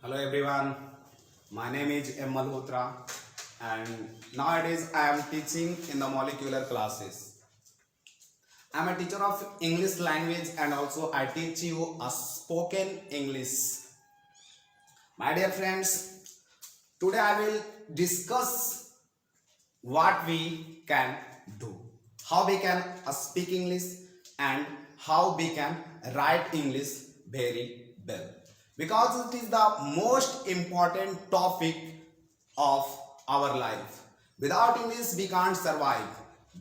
Hello everyone, my name is M. Malhotra and nowadays I am teaching in the molecular classes. I am a teacher of English language and also I teach you a spoken English. My dear friends, today I will discuss what we can do, how we can speak English and how we can write English very well, because it is the most important topic of our life. Without English we can't survive,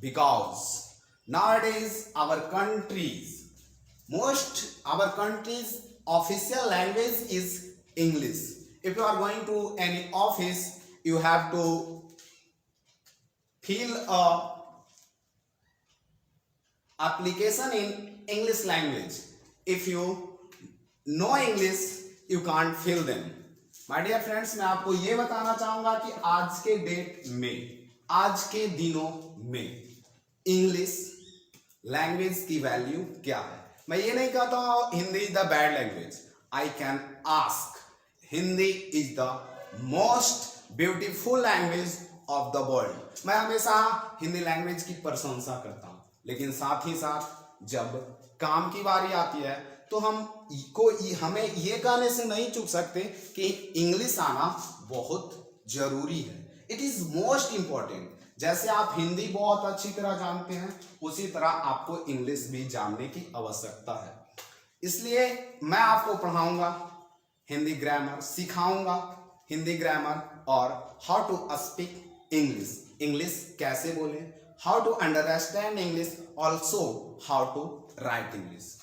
because nowadays our country's official language is English. If you are going to any office, you have to fill a application in English language. If you know English, you can't fill them. My dear friends, मैं आपको ये बताना चाहूंगा कि आज के date में, आज के दिनों में इंग्लिश लैंग्वेज की वैल्यू क्या है. मैं ये नहीं कहता हूं Hindi is the bad language. I can ask, Hindi is the most beautiful language of the world. मैं हमेशा हिंदी लैंग्वेज की प्रशंसा करता हूं, लेकिन साथ ही साथ जब काम की बारी आती है तो हमें ये कहने से नहीं चूक सकते कि इंग्लिश आना बहुत जरूरी है. It is most important. जैसे आप हिंदी बहुत अच्छी तरह जानते हैं, उसी तरह आपको इंग्लिश भी जानने की आवश्यकता है. इसलिए मैं आपको पढ़ाऊंगा हिंदी ग्रामर, सिखाऊंगा हिंदी ग्रामर और how to speak English, English कैसे बोले, how to understand English, also how to write English.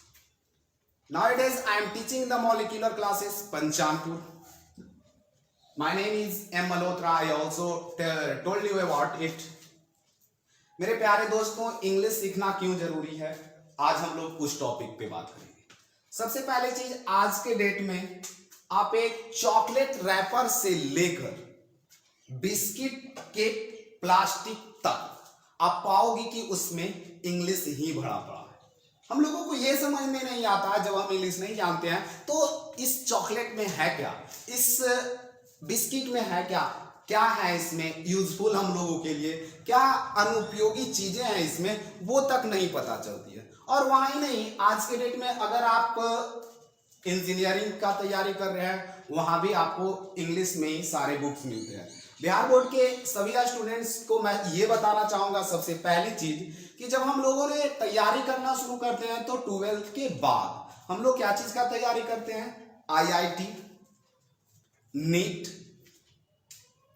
Nowadays I am teaching the molecular classes Panchanpur. My name is M. Malhotra. I also told you about it. मेरे प्यारे दोस्तों, English सीखना क्यों जरूरी है, आज हम लोग उस टॉपिक पे बात करेंगे. सबसे पहले चीज, आज के डेट में आप एक चॉकलेट रैपर से लेकर बिस्किट के प्लास्टिक तक आप पाओगे कि उसमें इंग्लिश ही भरा पड़ा है. हम लोगों को यह समझ में नहीं आता, जब हम इंग्लिश नहीं जानते हैं तो इस चॉकलेट में है क्या, इस बिस्किट में है क्या, क्या है इसमें यूजफुल हम लोगों के लिए, क्या अनुपयोगी चीजें हैं इसमें, वो तक नहीं पता चलती है. और वहां ही नहीं, आज के डेट में अगर आप इंजीनियरिंग का तैयारी कर रहे हैं, वहां भी आपको इंग्लिश में ही सारे बुक्स मिलते हैं. बिहार बोर्ड के सभी स्टूडेंट्स को मैं ये बताना चाहूंगा, सबसे पहली चीज कि जब हम लोगों ने तैयारी करना शुरू करते हैं तो 12th के बाद हम लोग क्या चीज का तैयारी करते हैं, आईआईटी, नीट,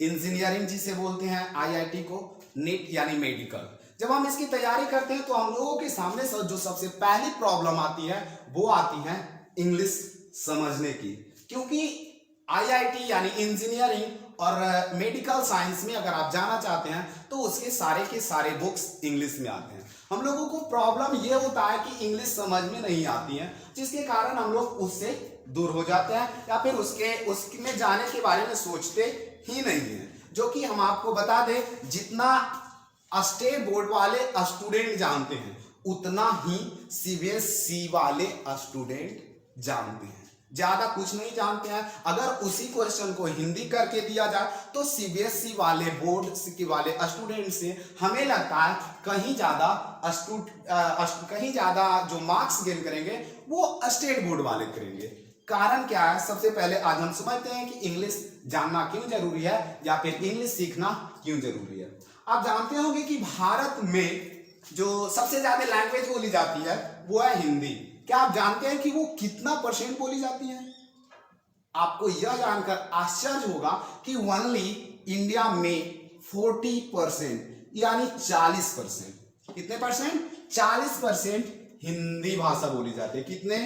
इंजीनियरिंग जिसे बोलते हैं, आईआईटी को नीट यानी मेडिकल. जब हम इसकी तैयारी करते हैं तो हम लोगों के सामने जो सबसे पहली प्रॉब्लम आती है वो आती है इंग्लिश समझने की. क्योंकि आईआईटी यानी इंजीनियरिंग और मेडिकल साइंस में अगर आप जाना चाहते हैं तो उसके सारे के सारे बुक्स इंग्लिश में आते हैं. हम लोगों को प्रॉब्लम ये होता है कि इंग्लिश समझ में नहीं आती है, जिसके कारण हम लोग उससे दूर हो जाते हैं या फिर उसमें जाने के बारे में सोचते ही नहीं है. जो कि हम आपको बता दें, जितना स्टेट बोर्ड वाले स्टूडेंट जानते हैं उतना ही सीबीएसई वाले स्टूडेंट जानते हैं, ज्यादा कुछ नहीं जानते हैं. अगर उसी क्वेश्चन को हिंदी करके दिया जाए तो सीबीएसई वाले बोर्ड के वाले स्टूडेंट से हमें लगता है कहीं ज्यादा जो मार्क्स गेन करेंगे वो स्टेट बोर्ड वाले करेंगे. कारण क्या है, सबसे पहले आज हम समझते हैं कि इंग्लिश जानना क्यों जरूरी है या फिर इंग्लिश सीखना क्यों जरूरी है. आप जानते होंगे कि भारत में जो सबसे ज्यादा लैंग्वेज बोली जाती है वो है हिंदी. क्या आप जानते हैं कि वो कितना परसेंट बोली जाती है? आपको यह जानकर आश्चर्य होगा कि ओनली इंडिया में 40% यानी 40%, कितने परसेंट, 40% हिंदी भाषा बोली जाती है. कितने,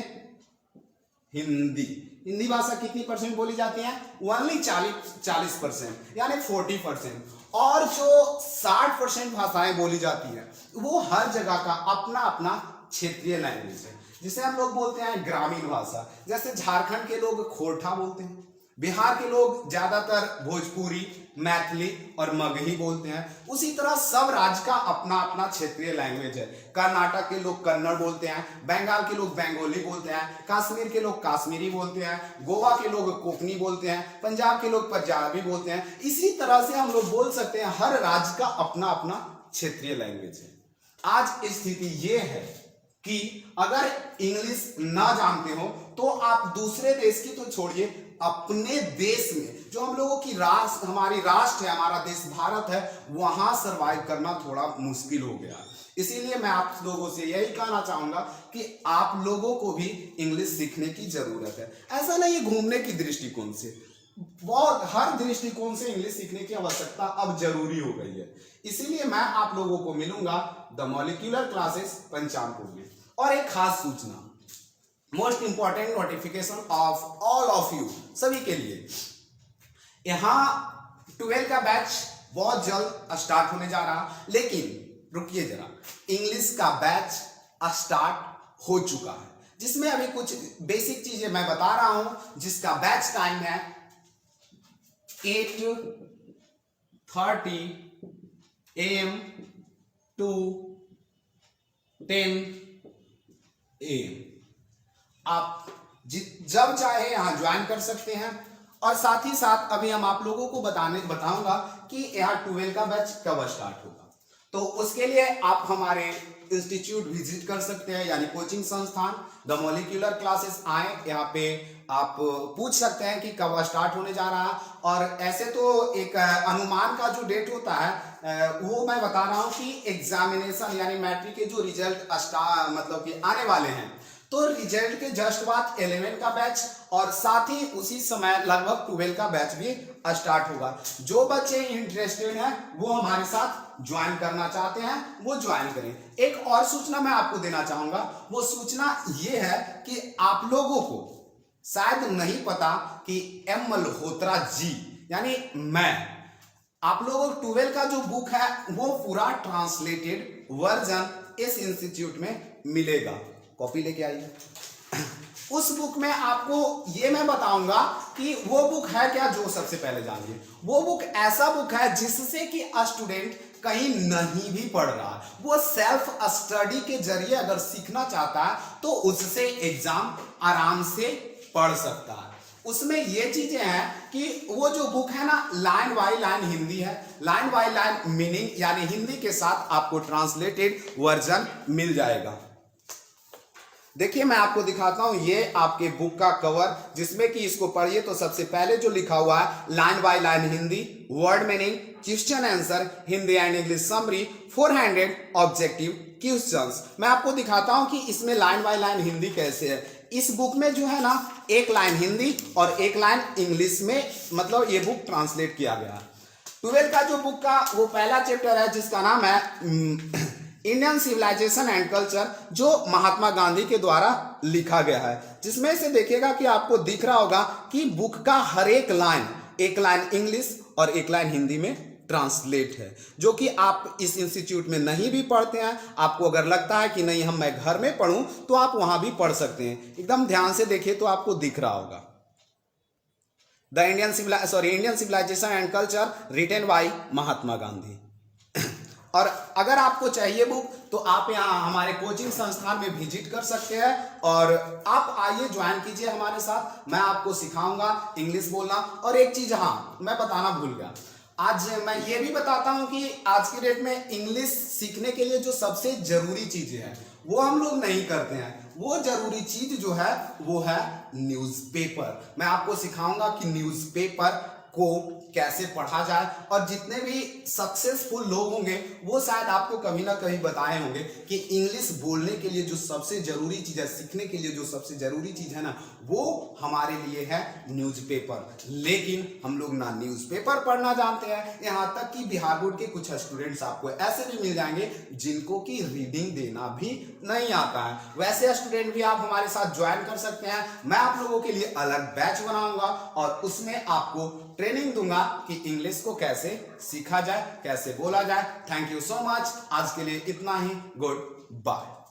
हिंदी भाषा कितनी परसेंट बोली जाती है, ओनली 40% यानी 40%. और जो 60% भाषाएं बोली जाती है वो हर जगह का अपना अपना क्षेत्रीय लैंग्वेज है, जिसे हम लोग बोलते हैं ग्रामीण भाषा. जैसे झारखंड के लोग खोरठा बोलते हैं, बिहार के लोग ज्यादातर भोजपुरी, मैथिली और मगही बोलते हैं। उसी तरह सब राज्य का अपना अपना क्षेत्रीय लैंग्वेज है। कर्नाटक के लोग कन्नड़ बोलते हैं, बंगाल के लोग बंगाली बोलते हैं, कश्मीर के लोग कश्मीरी बोलते हैं, गोवा के लोग कोंकणी बोलते हैं, पंजाब के लोग पंजाबी बोलते हैं। इसी तरह से हम लोग बोल सकते हैं हर राज्य का अपना अपना क्षेत्रीय लैंग्वेज है। आज स्थिति ये है कि अगर इंग्लिश ना जानते हो तो आप दूसरे देश की तो छोड़िए, अपने देश में जो हम लोगों की हमारी राष्ट्र है, हमारा देश भारत है, वहां सरवाइव करना थोड़ा मुश्किल हो गया। इसीलिए मैं आप लोगों से यही कहना चाहूंगा कि आप लोगों को भी इंग्लिश सीखने की जरूरत है। ऐसा नहीं है घूमने की दृष्टिकोण से, बहुत हर दृष्टिकोण से इंग्लिश सीखने की आवश्यकता अब जरूरी हो गई है। इसीलिए मैं आप लोगों को मिलूंगा द मॉलिक्यूलर क्लासेस पंचामपुर में। और एक खास सूचना, most important notification of all of you, सभी के लिए, यहां 12 का बैच बहुत जल्द स्टार्ट होने जा रहा, लेकिन रुकिए जरा, इंग्लिश का बैच स्टार्ट हो चुका है, जिसमें अभी कुछ बेसिक चीजें मैं बता रहा हूं, जिसका बैच टाइम है 8:30 AM to 10 AM। आप जब चाहे यहां ज्वाइन कर सकते हैं। और साथ ही साथ अभी हम आप लोगों को बताऊंगा कि यहाँ 12 का बैच कब स्टार्ट होगा। तो उसके लिए आप हमारे इंस्टीट्यूट विजिट कर सकते हैं, यानी कोचिंग संस्थान द मॉलिक्यूलर क्लासेस आए, यहाँ पे आप पूछ सकते हैं कि कब स्टार्ट होने जा रहा है। और ऐसे तो एक अनुमान का जो डेट होता है वो मैं बता रहा हूँ कि एग्जामिनेशन यानी मैट्रिक के जो रिजल्ट मतलब कि आने वाले हैं, तो रिजल्ट के जस्ट बाद 11 का बैच और साथ ही उसी समय लगभग 12 का बैच भी स्टार्ट होगा। जो बच्चे इंटरेस्टेड हैं वो हमारे साथ ज्वाइन करना चाहते हैं वो ज्वाइन करें। एक और सूचना मैं आपको देना चाहूंगा, वो सूचना ये है कि आप लोगों को शायद नहीं पता कि एम मल्होत्रा जी यानी मैं, आप लोगों को 12 का जो बुक है वो पूरा ट्रांसलेटेड वर्जन इस इंस्टीट्यूट में मिलेगा। कॉपी लेके आइए। उस बुक में आपको ये मैं बताऊंगा कि वो बुक है क्या, जो सबसे पहले जानिए। वो बुक ऐसा बुक है जिससे कि स्टूडेंट कहीं नहीं भी पढ़ रहा है, वो सेल्फ स्टडी के जरिए अगर सीखना चाहता है तो उससे एग्जाम आराम से पढ़ सकता है। उसमें ये चीजें हैं कि वो जो बुक है ना, लाइन बाय लाइन हिंदी है, लाइन बाय लाइन मीनिंग यानी हिंदी के साथ आपको ट्रांसलेटेड वर्जन मिल जाएगा। देखिए मैं आपको दिखाता हूं, ये आपके बुक का कवर, जिसमें कि इसको पढ़िए तो सबसे पहले जो लिखा हुआ है line by line Hindi, word meaning, question answer, Hindi and English summary, 400 objective questions. मैं आपको दिखाता हूं कि इसमें लाइन बाय लाइन हिंदी कैसे है। इस बुक में जो है ना, एक लाइन हिंदी और एक लाइन इंग्लिश में मतलब ये बुक ट्रांसलेट किया गया। 12 का जो बुक का वो पहला चैप्टर है जिसका नाम है इंडियन सिविलाइजेशन एंड कल्चर, जो महात्मा गांधी के द्वारा लिखा गया है। जिसमें से देखिएगा कि आपको दिख रहा होगा कि बुक का हर एक लाइन इंग्लिश और एक लाइन हिंदी में ट्रांसलेट है, जो कि आप इस इंस्टीट्यूट में नहीं भी पढ़ते हैं। आपको अगर लगता है कि नहीं मैं घर में पढ़ूं तो आप वहां भी पढ़ सकते हैं। एकदम ध्यान से देखिए तो आपको दिख रहा होगा the Indian civilisation and culture written by Mahatma Gandhi. और अगर आपको चाहिए बुक तो आप यहाँ हमारे कोचिंग संस्थान में विजिट कर सकते हैं और आप आइए ज्वाइन कीजिए हमारे साथ। मैं आपको सिखाऊंगा इंग्लिश बोलना। और एक चीज हाँ मैं बताना भूल गया, आज मैं ये भी बताता हूं कि आज की डेट में इंग्लिश सीखने के लिए जो सबसे जरूरी चीजें हैं वो हम लोग नहीं करते हैं। वो जरूरी चीज जो है वो है न्यूज़पेपर। मैं आपको सिखाऊंगा कि न्यूज़पेपर को कैसे पढ़ा जाए। और जितने भी सक्सेसफुल लोग होंगे वो शायद आपको कभी ना कभी बताए होंगे कि इंग्लिश बोलने के लिए जो सबसे जरूरी चीज है, सीखने के लिए जो सबसे जरूरी चीज है ना, वो हमारे लिए है न्यूज़पेपर। लेकिन हम लोग ना न्यूज़पेपर पढ़ना जानते हैं, यहाँ तक कि बिहार बोर्ड के कुछ स्टूडेंट्स आपको ऐसे भी मिल जाएंगे जिनको कि रीडिंग देना भी नहीं आता है। वैसे स्टूडेंट भी आप हमारे साथ ज्वाइन कर सकते हैं। मैं आप लोगों के लिए अलग बैच बनाऊंगा और उसमें आपको ट्रेनिंग दूंगा कि इंग्लिश को कैसे सीखा जाए, कैसे बोला जाए। Thank you so much. आज के लिए इतना ही। Good bye.